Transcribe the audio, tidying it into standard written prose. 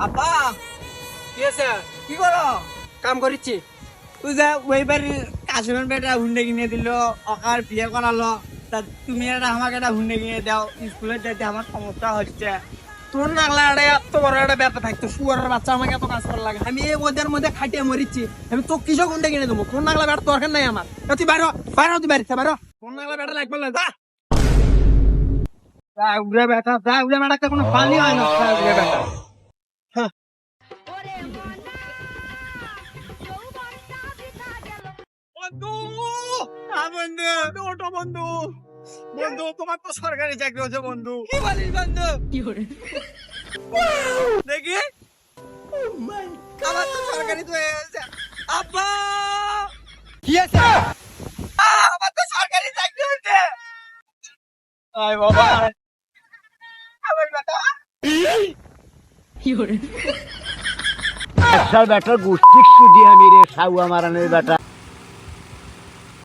আব্বা কি আছে? কি করো? কাম করিচ্ছি। তুই যে ওই বাড়ির কাশিমের বেটা হুন্ডে কিনে দিল, অকার বিয়ে করালো, তা তুমি আমাকে একটা হুন্ডে কিনে দাও, স্কুলে যেতে আমার সমস্যা হচ্ছে। তোর নাগলা এত বড় একটা ব্যাপার থাকতো, শুয়ারের বাচ্চা আমাকে এত কাজ করা লাগে। আমি এই ওদের মধ্যে খাটিয়ে মরিচ্ছি। আমি তো কিসব কোনটা কিনে দেবো? তোর নাগলা ব্যাট দরকার নাই আমার। তুই বাইর বাইর তুই বাড়িতে বাইর। তোর নাগলা ব্যাটা লাগবে না, যা। উড়ে বেটা, উড়ে বেটাকে কোনো পানি হয় না, উড়ে বেটা। হ্যাঁ। বন্ধু, বন্ধু, ওটো বন্ধু। বন্ধু, তোমার তো সরকারি চাকরি হচ্ছে বন্ধু। কি বলিস বন্ধু? দেখি আমার তো সরকারি তো হয়ে গেছে। আব্বা, কি আছে? আমার তো সরকারি চাকরি হচ্ছে। আয় বাবা, আমার বেটা একশাল বেটার গোষ্ঠী সুদি আমি রে সাউয়া মারানের বেটা